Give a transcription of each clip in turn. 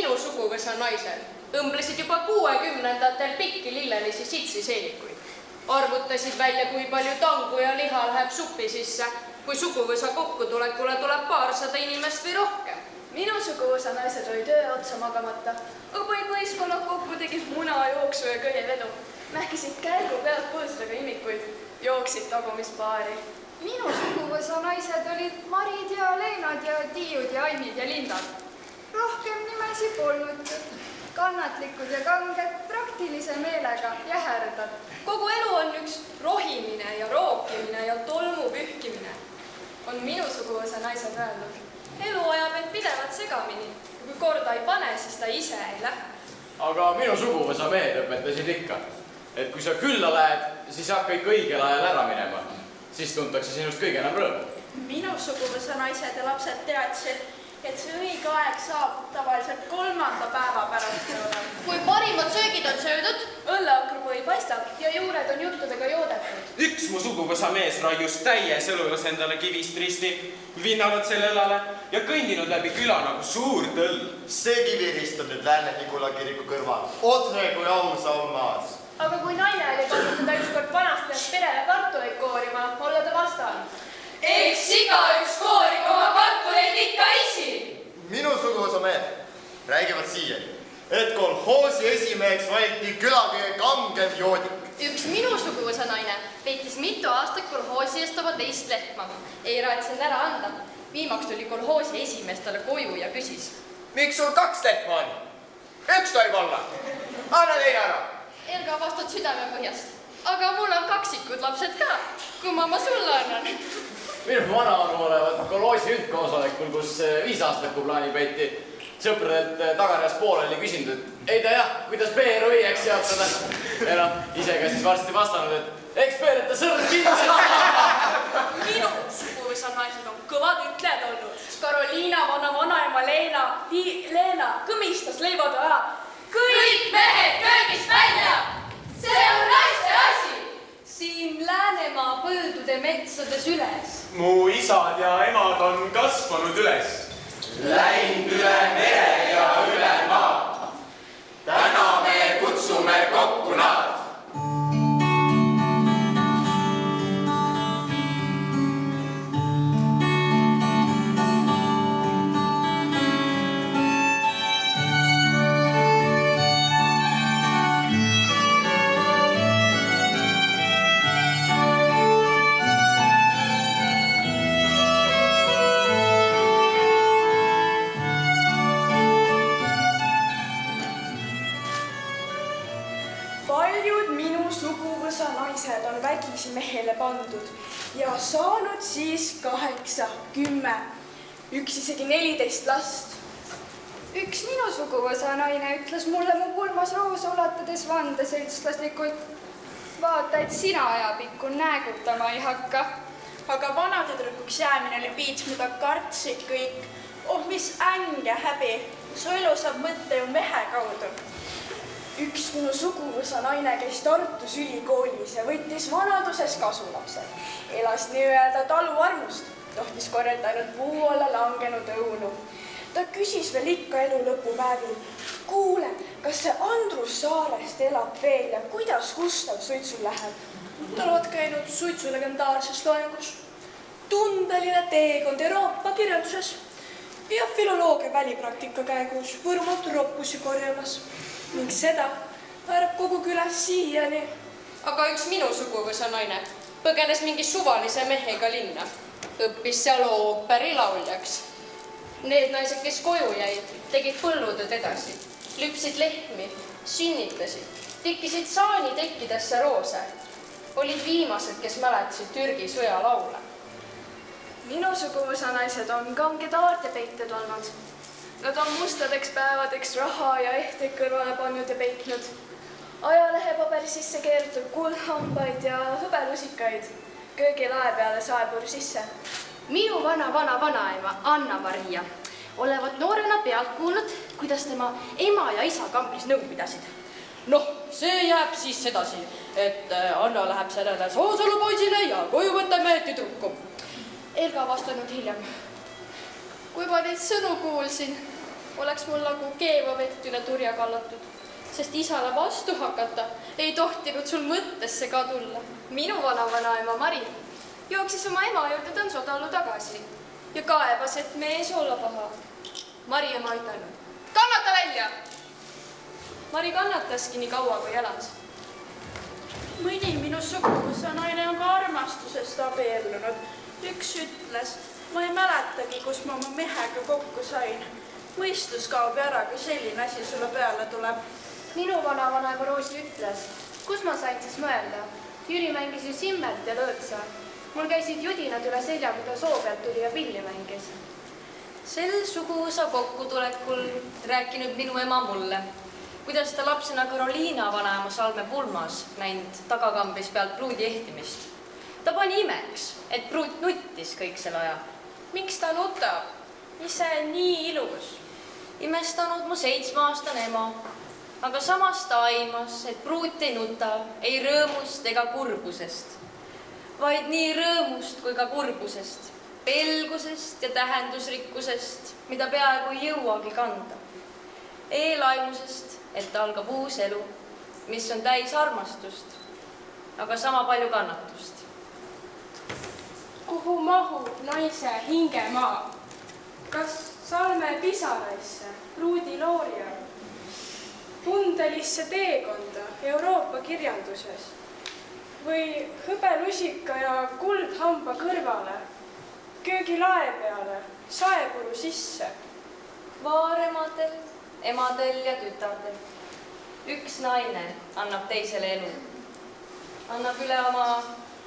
minu suguvõsa naised õmblesid juba 60-ndatel pikki lillelisi sitsiseelikuid. Arvutasid välja, kui palju tangu ja liha läheb supi sisse, kui suguvõsa kokkutulekule tuleb paarsada inimest või rohkem. Minu suguvõsa naised olid öö otsa magamata, aga kui võistkonnad kokku tegid muna, jooksu ja köievedu, mähkisid käigu pealt põõsudega imikuid, jooksid tagumispaari. Minu suguvõsa naised olid Marid ja Leenad ja Tiiud ja Annid ja Lindad. Rohkem nimesi polnud. Kannatlikud ja kanged, praktilise meelega ja härdad. Kogu elu on üks rohimine ja rookimine ja tolmu pühkimine, on minu suguvõsa naised öelnud. Elu ajab end pidevalt segamini. Kui korda ei pane, siis ta ise ei lähe. Aga minu suguvõsa mehed õpetasid ikka, et kui sa külla lähed, siis hakka ikka õigel ajal ära minema. Siis tuntakse sinust kõige enam rõõmu. Minu suguvõsa naised ja lapsed teadsid, et see õige aeg saab tavaliselt 3. päeva pärast. Kui parimad söögid on söödud, õlleakrupõi paistab ja juured on juttudega joodetud. Üks mu suguvõsa mees raius täies õlulas endale kivist risti, vinnanud selle õlale ja kõndinud läbi küla nagu suur tõll. See kivirist on nüüd Lääne-Nigula kiriku kõrval, otre kui ausa on maas. Aga kui naine oli pannud teda ükskord vanast pealt perele kartuleid koorima, olla ta vastanud. eks igaüks koorib oma kartuleid ikka isi. Minu suguvõsa mehed räägivad siiani, et kolhoosi esimeheks valiti küla kõige kangem joodik. Üks minu suguvõsa naine peitis mitu aastat kolhoosi eest oma teist lehma. Ei raatsinud ära anda. Viimaks tuli kolhoosi esimees talle koju ja küsis. Miks sul 2 lehma on? Üks tohib olla. Anna teine ära. Elga vastud südame põhjast. Aga mul on kaksikud lapsed ka. Kui ma sulle annan. Minu vanaonu olevat kolhoosi üldkoosolekul, kus 5 aastaku plaani peeti. Sõpradelt tagareas pooleli küsinud, et ei ta jah, kuidas Peeru õieks jaotada. Ja ise ka siis varsti vastanud, et eks Peereta sõrm kindlasti. Minu suguvõsa naised on kõvad ütlejad olnud. Karoliina, vanaema Leena kõmistas leivade aja. Kõik mehed köögist välja! See on naiste asi! Siin Läänemaa põldude metsades üles. Mu isad ja emad on kasvanud üles. Läinud üle mere ja üle maa. Täna me kutsume kokku nad. Naised on vägisi mehele pandud ja saanud siis 8, 10, üks isegi 14 last. Üks minu suguvõsa naine ütles mulle mu pulmas roosa ulatades vandeseltslaslikult. Vaata, et sina ajapikku näägutama ei hakka. Aga vanatüdrukuks jäämine oli piits, mida kartsid kõik. Oh, mis äng ja häbi. Su elu saab mõtte ju mehe kaudu. Üks minu suguvõsa naine käis Tartus ülikoolis ja võttis vanaduses kasulapsed. Elas nii-öelda talu armust, tohtis korjata ainult puu alla langenud õunu. Ta küsis veel ikka elu lõpupäevil. Kuule, kas see Andrus Saarest elab veel ja kuidas Gustav suitsul läheb? Ta oled käinud suitsu legendaarses loengus. Tundeline teekond Euroopa kirjanduses ja filoloogia välipraktika käigus Võrumaalt roppusi korjamas. Ning seda väärab kogu külas siiani. Aga üks minu suguvõsa naine põgenes mingi suvalise mehega linna. Õppis seal ooperilauljaks. Need naised, kes koju jäid, tegid põllutööd edasi. Lüpsid lehmi, sünnitasid, tikkisid saani tekkidesse roose. Olid viimased, kes mäletasid Türgi sõjalaule. Minu suguvõsa naised on kanged aardepeited olnud. Nad on mustadeks päevadeks raha ja ehteid kõrvale pannud ja peitnud. Ajalehepaberi sisse keeratud kuldhambaid ja hõbelusikaid. Köögilae peale saepur sisse. Minu vanaema Anna-Maria olevat noorena pealt kuulnud, kuidas tema ema ja isa kambris nõu pidasid. Noh, see jääb siis sedasi, et Anna läheb sellele Soosalupoisile ja koju võtame tüdruku. Elga vastanud hiljem. Kui ma neid sõnu kuulsin, oleks mul nagu keeva vett üle turja kallatud, sest isale vastu hakata ei tohtinud sul mõttesse ka tulla. Minu vana-vanaema Mari jooksis oma ema juurde tõnsotallu tagasi ja kaebas, et mees olla paha. Mari ema ütelnud, kannata välja! Mari kannataski nii kaua, kui elas. Mõni minu suguvõsa naine on ka armastusest abiellunud. Üks ütles, ma ei mäletagi, kus ma oma mehega kokku sain. Mõistus kaob ära, kui selline asi sulle peale tuleb. Minu vana-vanaema Roosi ütles, kus ma sain siis mõelda. Jüri mängis ju simmert ja lõõtsa. Mul käisid judinad üle selja, kui ta soo pealt tuli ja pilli mängis. Sel suguvõsa kokkutulekul rääkinud minu ema mulle, kuidas ta lapsena Karoliina vanaema Salme pulmas näinud tagakambris pealt pruudi ehtimist. Ta pani imeks, et pruut nuttis kõik selle aja. Miks ta nutab? Ise nii ilus. Imestanud mu 7-aastane ema, aga samas ta aimas, et pruut ei nuta ei rõõmust ega kurbusest, vaid nii rõõmust kui ka kurbusest, pelgusest ja tähendusrikkusest, mida peaaegu ei jõuagi kanda. Eelaimusest, et algab uus elu, mis on täis armastust, aga sama palju kannatust. Kuhu mahub naise hingemaa? Kas Salme pisaraisse, pruudi looria, tundelisse teekonda Euroopa kirjanduses või hõbelusika ja kuldhamba kõrvale, köögilae peale, saepuru sisse? Vaaremadel, emadel ja tütardel. Üks naine annab teisele elu. Annab üle oma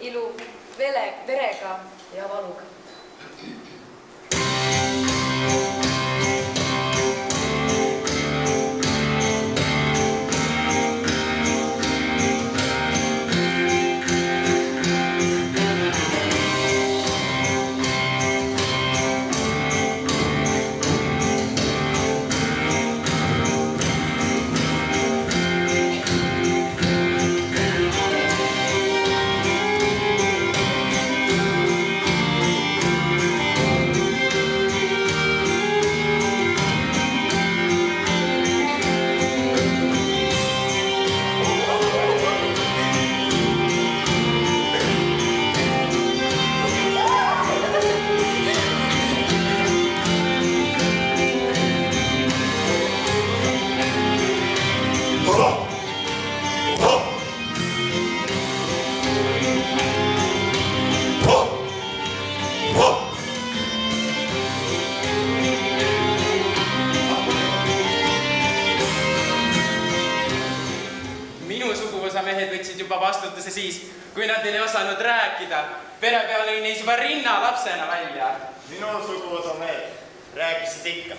ilu verega ja valuga. Vastutuse siis, kui nad ei osanud rääkida. Pere peal lõi neis juba rinna lapsena välja. Minu suguvõsa mehed rääkisid ikka.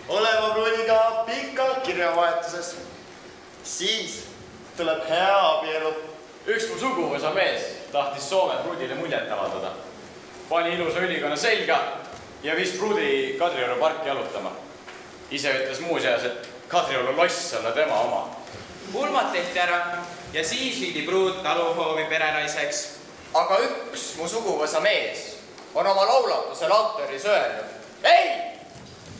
Olema pruudiga pikalt kirjavahetuses. Siis tuleb hea abielu. Üks mu suguvõsa mees tahtis Soome pruudile muljet avaldada. Pani ilusa ülikonna selga ja viis pruudi Kadrioru parki jalutama. Ise ütles muuseas, et Kadrioru loss olla tema oma. Pulmad tehti ära ja siis viidi pruut taluhoovi perenaiseks. Aga üks mu suguvõsa mees on oma laulatusel autoris öelnud. Ei!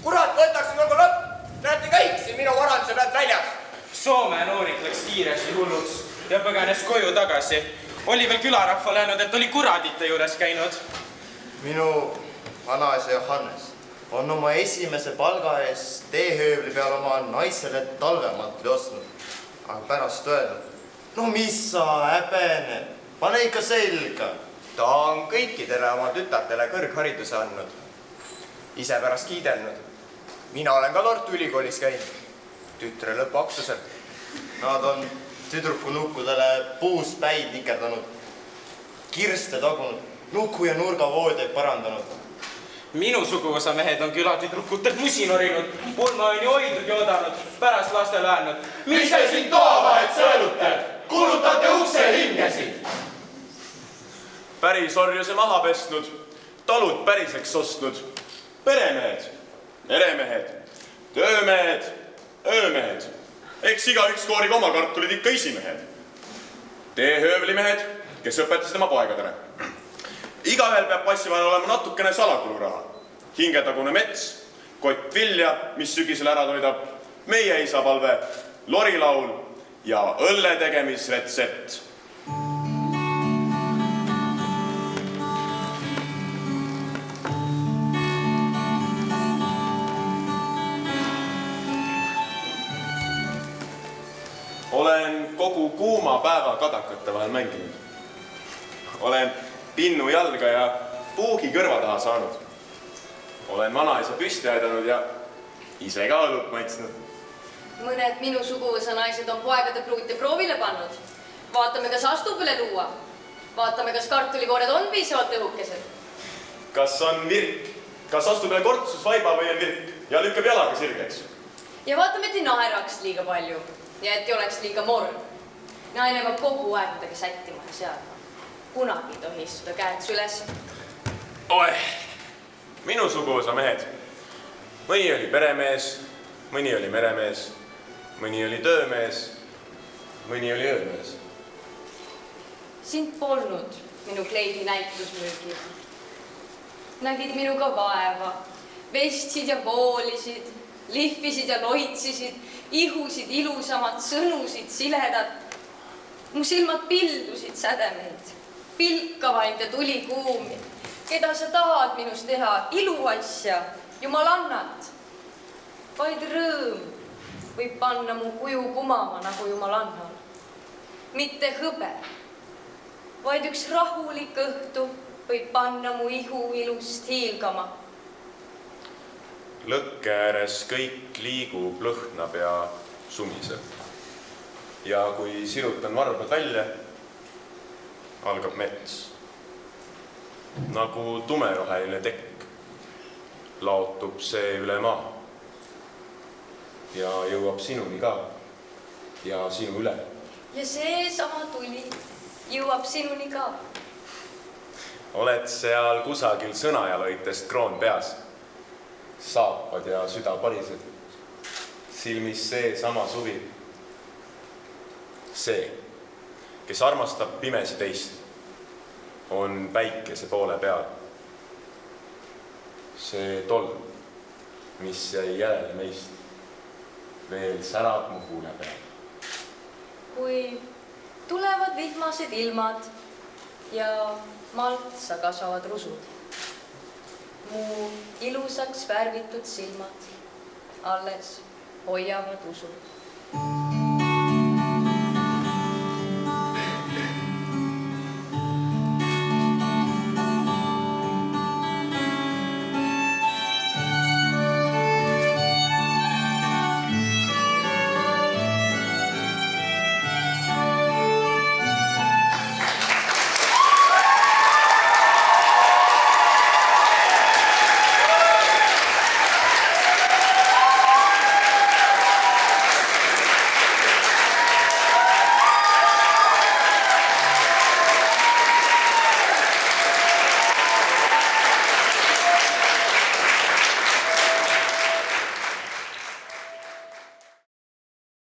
Kurat, võtaks nagu lõpp! Näete kõik siin minu varanduse pealt väljas! Soome noorik läks kiiresti hulluks ja põgenes koju tagasi. Oli veel külarahva läinud, et oli kuradite juures käinud. Minu vanaisa Johannes on oma esimese palga ees teehöövli peal oma naisele talvemantli ostnud. Aga pärast öelnud, no mis sa häbene, pane ikka selga. Ta on kõikidele oma tütartele kõrghariduse andnud. Ise pärast kiidelnud. Mina olen ka Tartu Ülikoolis käinud. Tütre lõpuaktusel. Nad on tüdruku nukkudele puust päid nikerdanud. Kirste tagunud, nuku ja nurgavoodeid parandanud. Minu suguvõsa mehed on külatüdrukutelt musi norinud, pulmaõini hoidnud ja oodanud, pärast lastele öelnud. Mis te siin toa vahet sõelute? Kulutate ukse hingesid! Päris orjuse maha pesnud, talud päriseks ostnud. Peremehed, meremehed, töömehed, öömehed. Eks igaüks koorib oma kartulid ikka isimehed. Teehöövlimehed, kes õpetasid oma poegadele. Igaühel peab passival olema natukene salakuluraha. Hingetagune mets, kott vilja, mis sügisel ära toidab, meie isapalve, lorilaul ja õlle tegemisretsept. Olen kogu kuuma päeva kadakate vahel mänginud. Olen pinnu jalga ja puugi kõrva taha saanud. Olen vanaisa püsti aidanud ja ise ka õlut maitsnud. Mõned minu suguvõsa naised on poegade pruute proovile pannud. Vaatame, kas astub üle luua. Vaatame, kas kartulikoored on piisavalt õhukesed. Kas on virk? Kas astub üle kortsus vaiba või on virk ja lükkab jalaga sirgeks? Ja vaatame, et ei naeraks liiga palju ja et ei oleks liiga morn. Naine peab kogu aeg midagi sättima ja seadma. Kunagi ei tohi istuda käed süles. Oeh, minu suguvõsa mehed. Mõni oli peremees, mõni oli meremees, mõni oli töömees, mõni oli öömees. Sind polnud minu kleidi näitusmüügil. Nägid minuga vaeva, vestsid ja voolisid, lihvisid ja lohitsisid, ihusid ilusamad, sõnusid siledad. Mu silmad pildusid sädemeid, pilkavaid ja tulikuumi. Keda sa tahad minust teha? Iluasja, jumalannat. Vaid rõõm võib panna mu kuju kumama nagu jumalannal. Mitte hõbe, vaid üks rahulik õhtu võib panna mu ihu ilust hiilgama. Lõkke ääres kõik liigub, lõhnab ja sumiseb. Ja kui sirutan varbad välja, algab mets. Nagu tumeroheline tekk laotub see üle maa. Ja jõuab sinuni ka ja sinu üle. Ja see sama tuli jõuab sinuni ka. Oled seal kusagil sõnajalõitest kroon peas. Saapad ja süda parised. Silmis see sama suvi. See, kes armastab pimesi teist, on päikese poole peal. See tolm, mis jäi järele meist, veel särab mu huule peal. Kui tulevad vihmased ilmad ja maltsa kasvavad rusud, mu ilusaks värvitud silmad alles hoiavad usud.